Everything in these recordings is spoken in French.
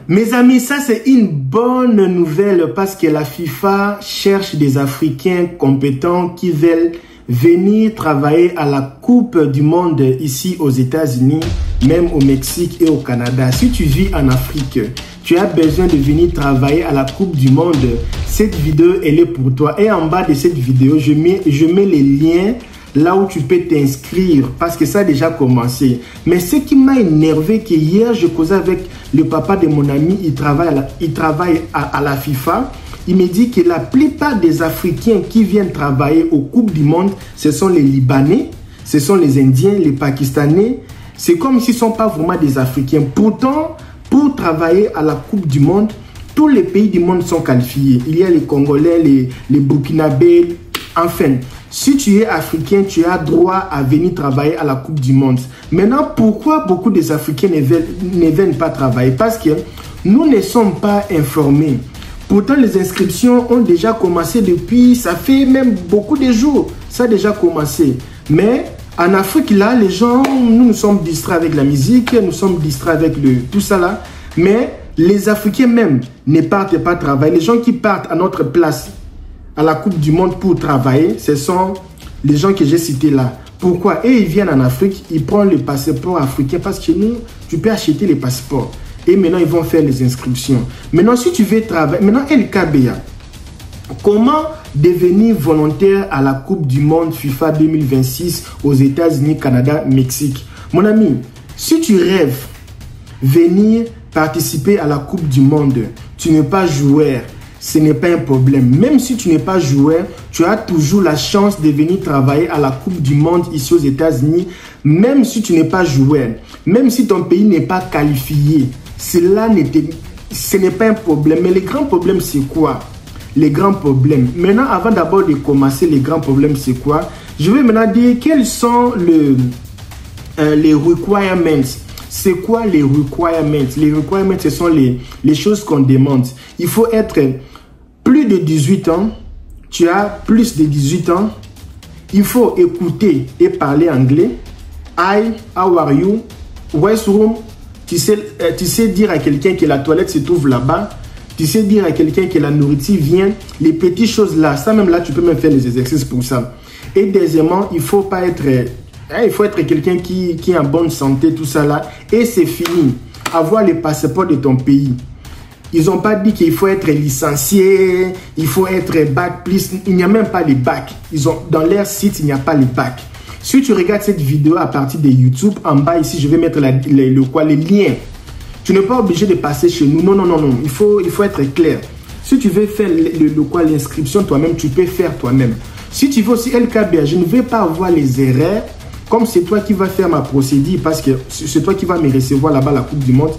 Mes amis, ça c'est une bonne nouvelle parce que la FIFA cherche des Africains compétents qui veulent venir travailler à la Coupe du Monde ici aux États-Unis, même au Mexique et au Canada. Si tu vis en Afrique, tu as besoin de venir travailler à la Coupe du Monde, cette vidéo elle est pour toi. Et en bas de cette vidéo, je mets les liens là où tu peux t'inscrire parce que ça a déjà commencé. Mais ce qui m'a énervé, que hier je causais avec le papa de mon ami, il travaille à la FIFA. Il me dit que la plupart des Africains qui viennent travailler aux Coupes du Monde, ce sont les Libanais, ce sont les Indiens, les Pakistanais. C'est comme s'ils ne sont pas vraiment des Africains. Pourtant, pour travailler à la Coupe du Monde, tous les pays du monde sont qualifiés. Il y a les Congolais, les Burkinabés, enfin. Si tu es africain, tu as droit à venir travailler à la Coupe du Monde. Maintenant, pourquoi beaucoup des Africains ne viennent pas travailler? Parce que nous ne sommes pas informés. Pourtant, les inscriptions ont déjà commencé depuis, ça fait même beaucoup de jours. Ça a déjà commencé. Mais en Afrique, là, les gens, nous sommes distraits avec la musique, nous sommes distraits avec tout ça là. Mais les Africains même ne partent pas travailler. Les gens qui partent à notre place, à la Coupe du Monde pour travailler, ce sont les gens que j'ai cités là. Pourquoi? Et ils viennent en Afrique, ils prennent le passeport africain parce que nous, tu peux acheter les passeports. Et maintenant, ils vont faire les inscriptions. Maintenant, si tu veux travailler, maintenant, LKBA, comment devenir volontaire à la Coupe du Monde FIFA 2026 aux États-Unis, Canada, Mexique? Mon ami, si tu rêves venir participer à la Coupe du Monde, tu n'es pas joueur, ce n'est pas un problème. Même si tu n'es pas joueur, tu as toujours la chance de venir travailler à la Coupe du Monde ici aux États-Unis, même si tu n'es pas joueur, même si ton pays n'est pas qualifié. Ce n'est pas un problème. Mais les grands problèmes, c'est quoi? Les grands problèmes. Maintenant, avant d'abord de commencer, les grands problèmes, c'est quoi? Je vais maintenant dire quels sont les requirements. C'est quoi les requirements? Les requirements, ce sont les choses qu'on demande. Il faut être plus de 18 ans. Tu as plus de 18 ans. Il faut écouter et parler anglais. Hi, how are you? Where's room? Tu sais dire à quelqu'un que la toilette se trouve là-bas. Tu sais dire à quelqu'un que la nourriture vient. Les petites choses là. Ça même là, tu peux même faire les exercices pour ça. Et deuxièmement, il faut être quelqu'un qui est en bonne santé, tout ça là. Et c'est fini. Avoir le passeport de ton pays. Ils n'ont pas dit qu'il faut être licencié, il faut être bac plus. Il n'y a même pas les bacs. Dans leur site, il n'y a pas les bacs. Si tu regardes cette vidéo à partir de YouTube, en bas ici, je vais mettre les liens. Tu n'es pas obligé de passer chez nous. Non. Il faut être clair. Si tu veux faire l'inscription toi-même, tu peux faire toi-même. Si tu veux aussi LKBA, je ne vais pas avoir les erreurs. Comme c'est toi qui vas faire ma procédure, parce que c'est toi qui vas me recevoir là-bas la Coupe du Monde.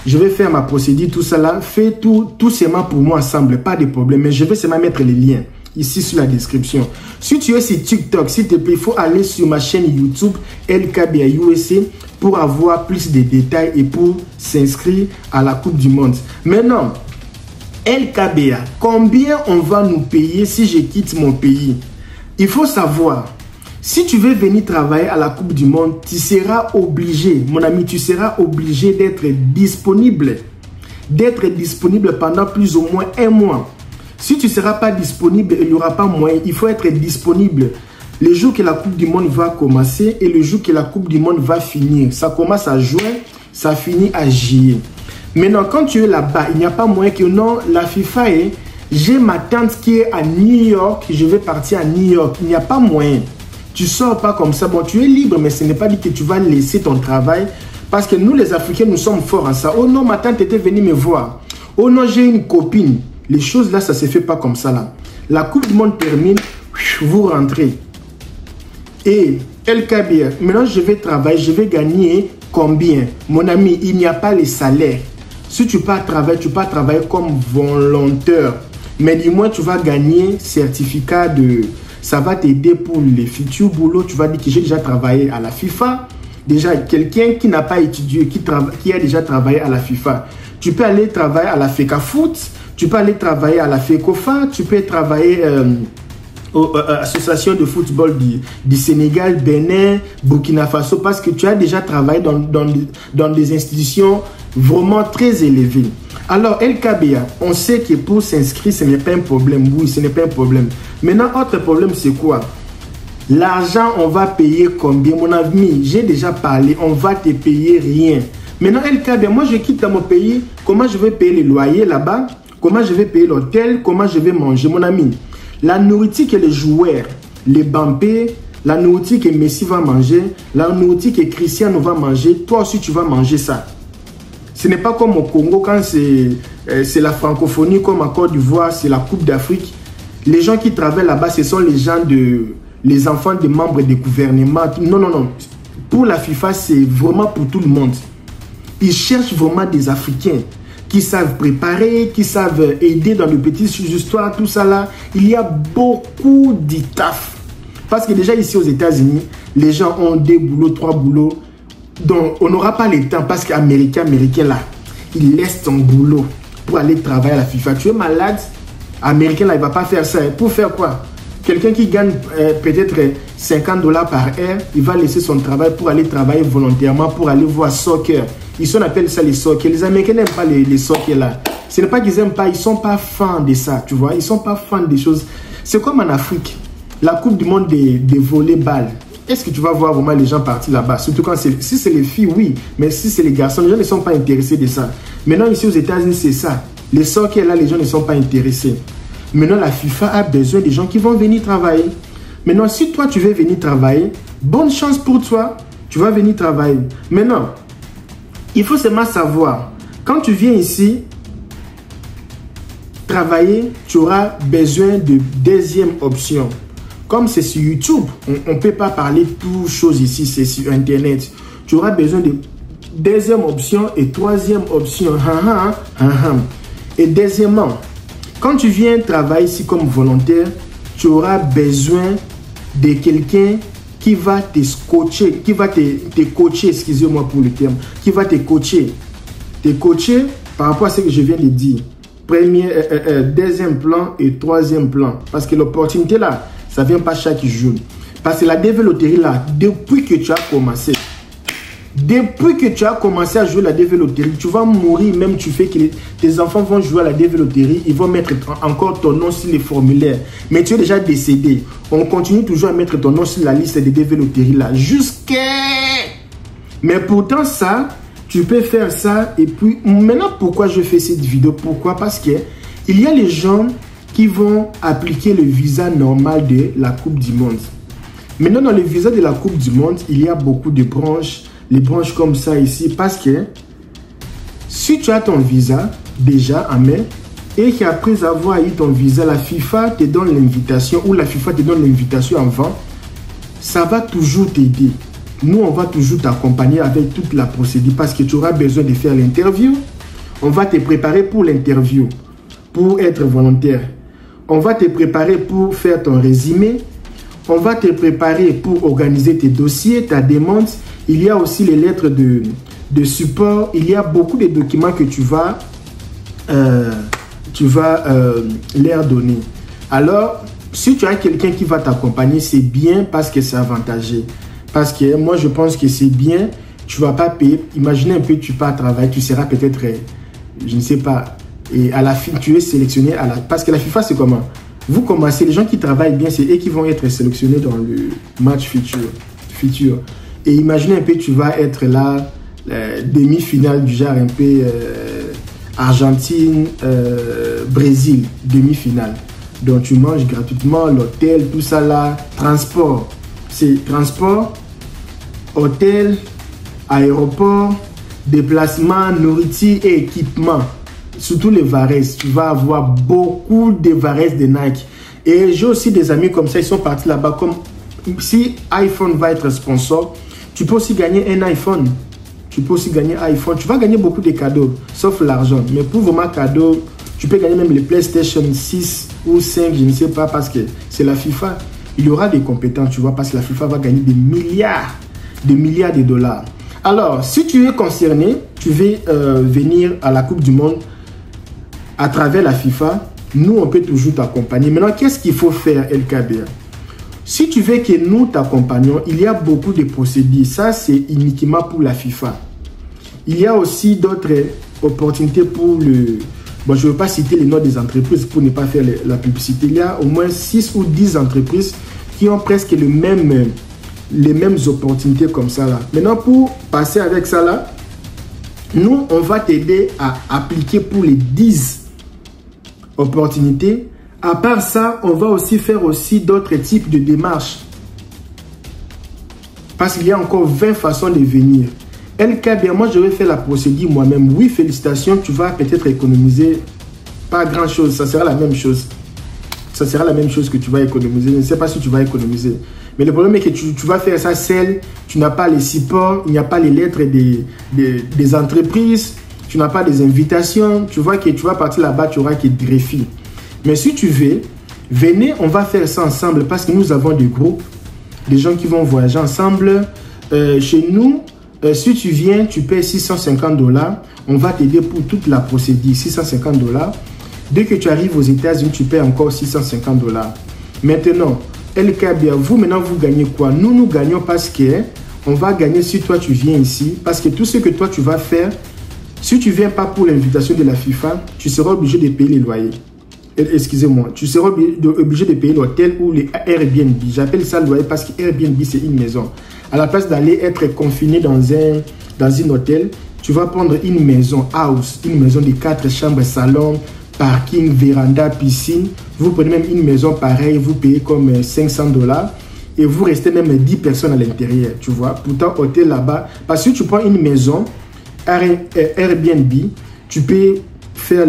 Je vais faire ma procédure, tout ça là. Fais tout seulement pour moi ensemble, pas de problème. Mais je vais seulement mettre les liens ici sur la description. Si tu es sur TikTok, s'il te plaît, il faut aller sur ma chaîne YouTube LKBA USA pour avoir plus de détails et pour s'inscrire à la Coupe du Monde. Maintenant, LKBA, combien on va nous payer si je quitte mon pays? Il faut savoir, si tu veux venir travailler à la Coupe du Monde, tu seras obligé, mon ami, tu seras obligé d'être disponible pendant plus ou moins un mois. Si tu ne seras pas disponible, il n'y aura pas moyen. Il faut être disponible le jour que la Coupe du Monde va commencer et le jour que la Coupe du Monde va finir. Ça commence à juin, ça finit à juillet. Maintenant, quand tu es là-bas, il n'y a pas moyen que non, la FIFA est... J'ai ma tante qui est à New York, je vais partir à New York. Il n'y a pas moyen. Tu ne sors pas comme ça. Bon, tu es libre, mais ce n'est pas dit que tu vas laisser ton travail. Parce que nous, les Africains, nous sommes forts en ça. Oh non, ma tante était venue me voir. Oh non, j'ai une copine. Les choses là, ça ne se fait pas comme ça là. La Coupe du Monde termine, vous rentrez. Et LKBA, maintenant je vais travailler, je vais gagner combien? Mon ami, il n'y a pas les salaires. Si tu pars travailler, tu pars travailler comme volontaire. Mais du moins, tu vas gagner certificat de... Ça va t'aider pour les futurs boulots. Tu vas dire que j'ai déjà travaillé à la FIFA. Déjà, quelqu'un qui n'a pas étudié, qui a déjà travaillé à la FIFA. Tu peux aller travailler à la FECAFOOT. Tu peux aller travailler à la FECOFA. Tu peux travailler associations de football du Sénégal, Bénin, Burkina Faso, parce que tu as déjà travaillé dans des institutions vraiment très élevées. Alors, LKBA, on sait que pour s'inscrire, ce n'est pas un problème. Oui, ce n'est pas un problème. Maintenant, autre problème, c'est quoi? L'argent, on va payer combien? Mon ami, j'ai déjà parlé, on va te payer rien. Maintenant, LKBA, moi, je quitte mon pays. Comment je vais payer les loyers là-bas? Comment je vais payer l'hôtel? Comment je vais manger? Mon ami, la nourriture que les joueurs, les Bampé, la nourriture que Messi va manger, la nourriture que Cristiano va manger, toi aussi, tu vas manger ça. Ce n'est pas comme au Congo, quand c'est la francophonie, comme en Côte d'Ivoire, c'est la Coupe d'Afrique. Les gens qui travaillent là-bas, ce sont les enfants des membres des gouvernements. Non, non, non. Pour la FIFA, c'est vraiment pour tout le monde. Ils cherchent vraiment des Africains qui savent préparer, qui savent aider dans les petites histoires, tout ça là. Il y a beaucoup de taf. Parce que déjà ici aux États-Unis, les gens ont 2 boulots, 3 boulots. Donc on n'aura pas le temps parce qu'Américain là, il laisse son boulot pour aller travailler à la FIFA. Tu es malade, Américain là, il ne va pas faire ça. Pour faire quoi? Quelqu'un qui gagne peut-être $50 par heure, il va laisser son travail pour aller travailler volontairement, pour aller voir soccer. Ils appellent ça les soccer. Les Américains n'aiment pas les soccer là. Ce n'est pas qu'ils n'aiment pas, ils ne sont pas fans de ça, tu vois. Ils ne sont pas fans des choses. C'est comme en Afrique, la Coupe du monde des volleyball. Est-ce que tu vas voir vraiment les gens partir là-bas? Surtout quand si c'est les filles, oui. Mais si c'est les garçons, les gens ne sont pas intéressés de ça. Maintenant, ici aux États-Unis, c'est ça. Les soccer là, les gens ne sont pas intéressés. Maintenant, la FIFA a besoin des gens qui vont venir travailler. Maintenant, si toi, tu veux venir travailler, bonne chance pour toi. Tu vas venir travailler. Maintenant, il faut seulement savoir, quand tu viens ici travailler, tu auras besoin de deuxième option. Comme c'est sur YouTube, on ne peut pas parler de toutes choses ici, c'est sur Internet. Tu auras besoin de deuxième option et troisième option. Et deuxièmement, quand tu viens travailler ici comme volontaire, tu auras besoin de quelqu'un qui va te coacher, excusez-moi pour le terme, qui va te coacher par rapport à ce que je viens de dire. Deuxième plan et troisième plan. Parce que l'opportunité là, ça ne vient pas chaque jour. Parce que la développerie là, depuis que tu as commencé à jouer la développerie, tu vas mourir, même tu fais que tes enfants vont jouer à la développerie, ils vont mettre encore ton nom sur les formulaires. Mais tu es déjà décédé. On continue toujours à mettre ton nom sur la liste des développeries là. Mais pourtant ça, tu peux faire ça. Et puis, maintenant, pourquoi je fais cette vidéo? Pourquoi? Parce que il y a les gens qui vont appliquer le visa normal de la Coupe du Monde. Maintenant, dans le visa de la Coupe du Monde, il y a beaucoup de branches. Les branches comme ça ici, parce que si tu as ton visa déjà en main et qu'après avoir eu ton visa, la FIFA te donne l'invitation ou la FIFA te donne l'invitation avant, ça va toujours t'aider. Nous, on va toujours t'accompagner avec toute la procédure parce que tu auras besoin de faire l'interview. On va te préparer pour l'interview, pour être volontaire. On va te préparer pour faire ton résumé. On va te préparer pour organiser tes dossiers, ta demande. Il y a aussi les lettres de support. Il y a beaucoup de documents que tu vas leur donner. Alors, si tu as quelqu'un qui va t'accompagner, c'est bien parce que c'est avantageux. Parce que moi, je pense que c'est bien. Tu ne vas pas payer. Imaginez un peu, tu pars travailler, tu seras peut-être, je ne sais pas, et à la fin, tu es sélectionné. Parce que la FIFA, c'est comment? Vous commencez, les gens qui travaillent bien, c'est eux qui vont être sélectionnés dans le match futur. Et imaginez un peu, tu vas être là, demi-finale du genre un peu Argentine, Brésil, demi-finale. Donc tu manges gratuitement, l'hôtel, tout ça là, transport. C'est transport, hôtel, aéroport, déplacement, nourriture et équipement. Surtout les Varese, tu vas avoir beaucoup de Varese de Nike. Et j'ai aussi des amis comme ça, ils sont partis là-bas. Comme si iPhone va être sponsor, tu peux aussi gagner un iPhone. Tu peux aussi gagner un iPhone. Tu vas gagner beaucoup de cadeaux, sauf l'argent. Mais pour vraiment cadeaux, tu peux gagner même les PlayStation 6 ou 5, je ne sais pas, parce que c'est la FIFA. Il y aura des compétences, tu vois, parce que la FIFA va gagner des milliards de dollars. Alors, si tu es concerné, tu veux venir à la Coupe du Monde à travers la FIFA, nous, on peut toujours t'accompagner. Maintenant, qu'est-ce qu'il faut faire, LKBA? Si tu veux que nous t'accompagnions, il y a beaucoup de procédures. Ça, c'est uniquement pour la FIFA. Il y a aussi d'autres opportunités pour le... Bon, je ne veux pas citer les noms des entreprises pour ne pas faire la publicité. Il y a au moins 6 ou 10 entreprises qui ont presque les mêmes opportunités comme ça là. Maintenant, pour passer avec ça là, nous, on va t'aider à appliquer pour les 10 opportunités. À part ça, on va aussi faire aussi d'autres types de démarches. Parce qu'il y a encore 20 façons de venir. LKBA, moi je vais faire la procédure moi-même. Oui, félicitations, tu vas peut-être économiser pas grand-chose. Ça sera la même chose. Ça sera la même chose que tu vas économiser. Je ne sais pas si tu vas économiser. Mais le problème est que tu vas faire ça seul. Tu n'as pas les supports, il n'y a pas les lettres des entreprises. Tu n'as pas des invitations. Tu vois que tu vas partir là-bas, tu auras que greffer. Mais si tu veux, venez, on va faire ça ensemble parce que nous avons des groupes, des gens qui vont voyager ensemble. Chez nous, si tu viens, tu payes $650. On va t'aider pour toute la procédure, $650. Dès que tu arrives aux États-Unis, tu payes encore $650. Maintenant, LKBA, vous maintenant, vous gagnez quoi? Nous gagnons parce que on va gagner si toi, tu viens ici. Parce que tout ce que toi, tu vas faire, si tu ne viens pas pour l'invitation de la FIFA, tu seras obligé de payer les loyers. Excusez-moi, tu seras obligé de payer l'hôtel ou les Airbnb. J'appelle ça loyer parce que Airbnb, c'est une maison. À la place d'aller être confiné dans un hôtel, tu vas prendre une maison house, une maison de 4 chambres, salon, parking, véranda, piscine. Vous prenez même une maison pareille, vous payez comme $500 et vous restez même 10 personnes à l'intérieur, tu vois. Pourtant, hôtel là-bas, parce que tu prends une maison Airbnb, tu peux faire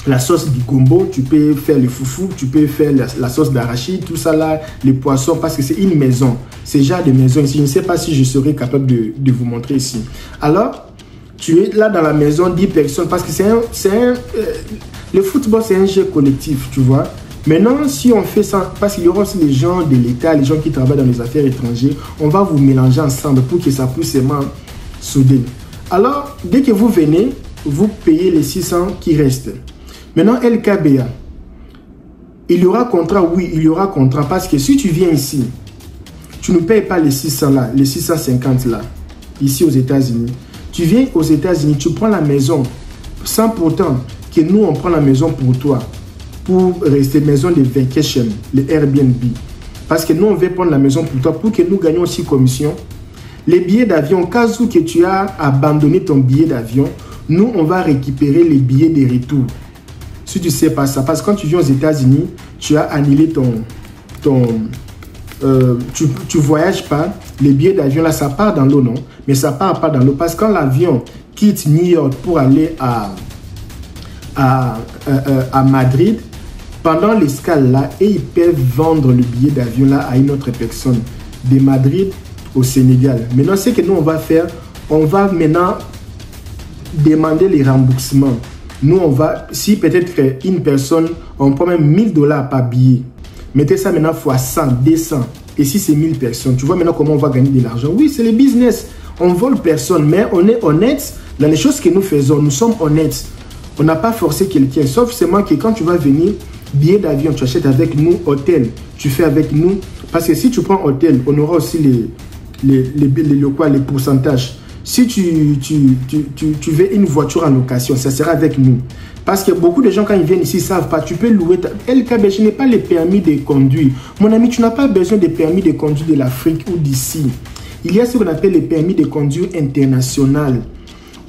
la sauce du gombo, tu peux faire le foufou, tu peux faire la sauce d'arachide, tout ça là, les poissons, parce que c'est une maison. C'est genre de maison ici. Je ne sais pas si je serai capable de vous montrer ici. Alors, tu es là dans la maison, 10 personnes, parce que le football, c'est un jeu collectif, tu vois. Maintenant, si on fait ça, parce qu'il y aura aussi les gens de l'État, les gens qui travaillent dans les affaires étrangères, on va vous mélanger ensemble pour que ça puisse vraiment souder. Alors, dès que vous venez, vous payez les 600 qui restent. Maintenant, LKBA, il y aura contrat, oui, il y aura contrat, parce que si tu viens ici, tu ne payes pas les 600 là, les 650 là, ici aux États-Unis. Tu viens aux États-Unis, tu prends la maison, sans pourtant que nous, on prend la maison pour toi, pour rester maison de vacation, les Airbnb. Parce que nous, on veut prendre la maison pour toi, pour que nous gagnions aussi commission. Les billets d'avion, au cas où que tu as abandonné ton billet d'avion, nous, on va récupérer les billets de retour. Si tu ne sais pas ça, parce que quand tu viens aux États-Unis, tu as annulé tu voyages pas, les billets d'avion là, ça part dans l'eau, non? Mais ça part pas dans l'eau, parce que quand l'avion quitte New York pour aller à Madrid, pendant l'escale là, et ils peuvent vendre le billet d'avion là à une autre personne, de Madrid au Sénégal. Maintenant, ce que nous on va faire, on va maintenant demander les remboursements. Nous, on va, si peut-être une personne, on prend même $1000 par billet. Mettez ça maintenant fois 100, 200. Et si c'est 1000 personnes, tu vois maintenant comment on va gagner de l'argent. Oui, c'est le business. On vole personne, mais on est honnête dans les choses que nous faisons. Nous sommes honnêtes. On n'a pas forcé quelqu'un. Sauf seulement que quand tu vas venir, billet d'avion, tu achètes avec nous, hôtel, tu fais avec nous. Parce que si tu prends hôtel, on aura aussi les pourcentages. Si tu veux une voiture en location, ça sera avec nous. Parce que beaucoup de gens, quand ils viennent ici, ne savent pas. Tu peux louer. LKB, je n'ai pas les permis de conduire. Mon ami, tu n'as pas besoin de permis de conduire de l'Afrique ou d'ici. Il y a ce qu'on appelle les permis de conduire international.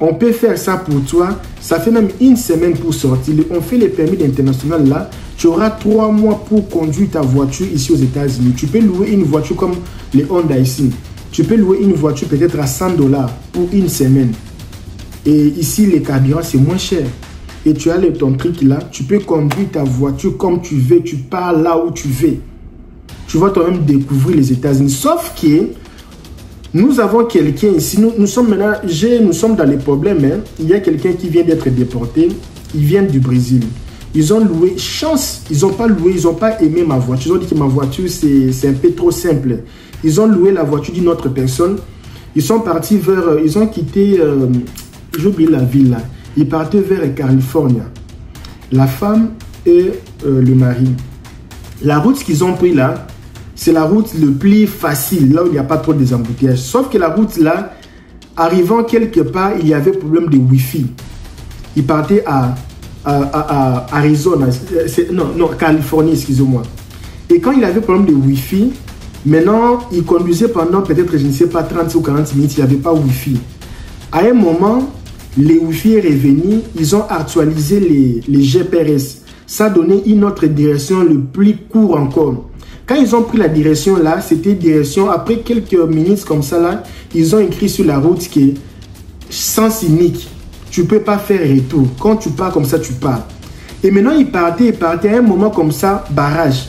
On peut faire ça pour toi. Ça fait même une semaine pour sortir. On fait les permis d'international là. Tu auras 3 mois pour conduire ta voiture ici aux États-Unis. Tu peux louer une voiture comme les Honda ici. Tu peux louer une voiture peut-être à $100 pour une semaine. Et ici, les carburants, c'est moins cher. Et tu as ton truc là. Tu peux conduire ta voiture comme tu veux. Tu pars là où tu veux. Tu vas toi-même découvrir les États-Unis. Sauf que nous avons quelqu'un ici. Nous sommes maintenant, nous sommes dans les problèmes. Hein. Il y a quelqu'un qui vient d'être déporté. Il vient du Brésil. Ils ont loué, chance, ils n'ont pas loué, ils n'ont pas aimé ma voiture. Ils ont dit que ma voiture, c'est un peu trop simple. Ils ont loué la voiture d'une autre personne. Ils sont partis vers, ils ont quitté, j'ai oublié la ville là. Ils partaient vers Californie. La femme, et le mari. La route qu'ils ont pris là, c'est la route le plus facile, là où il n'y a pas trop de embouteillages. Sauf que la route là, arrivant quelque part, il y avait problème de Wi-Fi. Il partait à Arizona, non, Californie, excusez-moi. Et quand il avait problème de Wi-Fi, maintenant, il conduisait pendant peut-être, je ne sais pas, 30 ou 40 minutes, il n'y avait pas Wi-Fi. À un moment, les Wi-Fi est revenu, ils ont actualisé les GPS. Ça donnait une autre direction le plus court encore. Quand ils ont pris la direction là, c'était direction, après quelques minutes comme ça là, ils ont écrit sur la route qui est sens unique. Tu ne peux pas faire retour. Quand tu pars comme ça, tu pars. Et maintenant, ils partaient à un moment comme ça, barrage.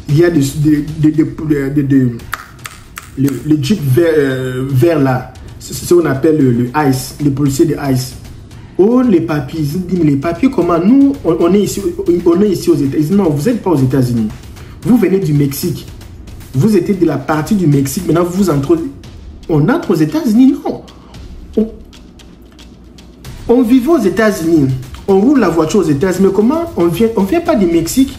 Il y a le jeep vert là. C'est ce qu'on appelle le ICE, les policiers de ICE. Oh, les papiers. Ils disent, mais les papiers, comment? Nous, on est ici aux États-Unis. Ils disent, non, vous n'êtes pas aux États-Unis. Vous venez du Mexique. Vous étiez de la partie du Mexique. Maintenant, vous entrez. On entre aux États-Unis? Non. On vivait aux États-Unis. On roule la voiture aux États-Unis. Mais comment on vient pas du Mexique?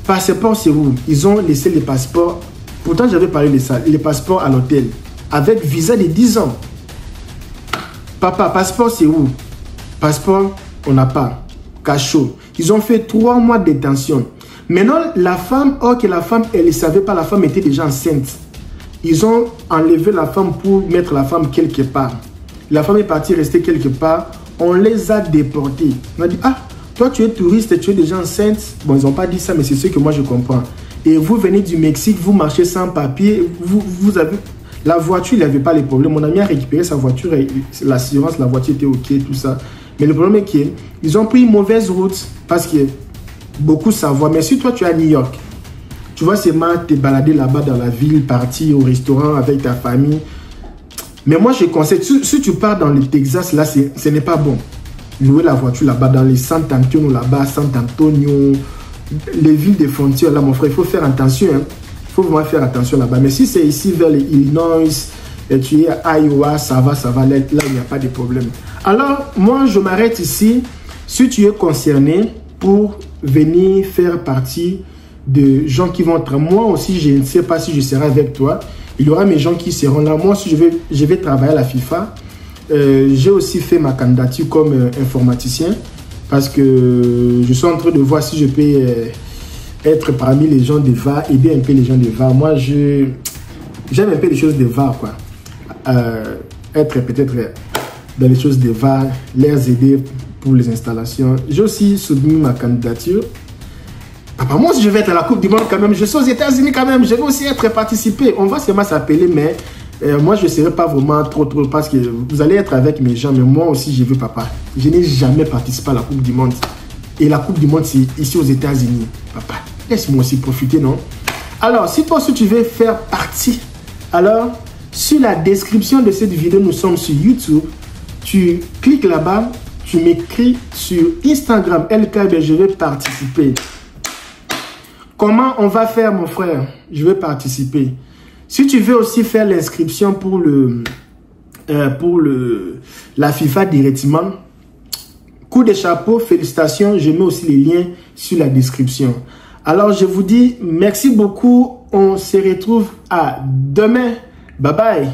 Passeport, c'est où? Ils ont laissé les passeports. Pourtant, j'avais parlé de ça. Les passeports à l'hôtel. Avec visa de 10 ans. Papa, passeport, c'est où? Passeport, on n'a pas. Cachot. Ils ont fait 3 mois de détention. Maintenant, la femme, la femme, elle ne savait pas, la femme était déjà enceinte. Ils ont enlevé la femme pour mettre la femme quelque part. La femme est partie rester quelque part. On les a déportés. On a dit, ah, toi tu es touriste, tu es déjà enceinte. Bon, ils n'ont pas dit ça, mais c'est ce que moi je comprends. Et vous venez du Mexique, vous marchez sans papier, vous avez... La voiture, il n'y avait pas les problèmes. Mon ami a récupéré sa voiture, l'assurance, la voiture était ok, tout ça. Mais le problème est qu'ils ont pris une mauvaise route parce que beaucoup savent. Mais si toi tu es à New York, tu vas seulement te balader là-bas dans la ville, partir au restaurant avec ta famille. Mais moi je conseille, si tu pars dans le Texas, là ce n'est pas bon. Louer la voiture là-bas, dans les San Antonio là-bas, San Antonio, les villes de frontières là, mon frère, il faut faire attention. Hein. Il faut vraiment faire attention là-bas. Mais si c'est ici vers les Illinois, et tu es à Iowa, ça va, là il n'y a pas de problème. Alors, moi, je m'arrête ici. Si tu es concerné pour venir faire partie de gens qui vont être... Moi aussi, je ne sais pas si je serai avec toi. Il y aura mes gens qui seront là. Moi aussi, je vais travailler à la FIFA. J'ai aussi fait ma candidature comme informaticien parce que je suis en train de voir si je peux... être parmi les gens de VAR, aider un peu les gens de VAR. Moi, j'aime un peu les choses de VAR, quoi. Être peut-être dans les choses de VAR, les aider pour les installations. J'ai aussi soumis ma candidature. Papa, moi aussi, je vais être à la Coupe du Monde quand même. Je suis aux États-Unis quand même. Je vais aussi être participé. On va seulement s'appeler, mais moi, je ne serai pas vraiment trop parce que vous allez être avec mes gens, mais moi aussi, je veux, papa. Je n'ai jamais participé à la Coupe du Monde. Et la Coupe du Monde, c'est ici aux États-Unis. Papa, laisse-moi aussi profiter, non? Alors, si toi aussi tu veux faire partie, alors, sur la description de cette vidéo, nous sommes sur YouTube. Tu cliques là-bas, tu m'écris sur Instagram, LKB, je vais participer. Comment on va faire, mon frère? Je vais participer. Si tu veux aussi faire l'inscription pour la FIFA directement, coup de chapeau, félicitations. Je mets aussi les liens sur la description. Alors, je vous dis merci beaucoup. On se retrouve à demain. Bye bye.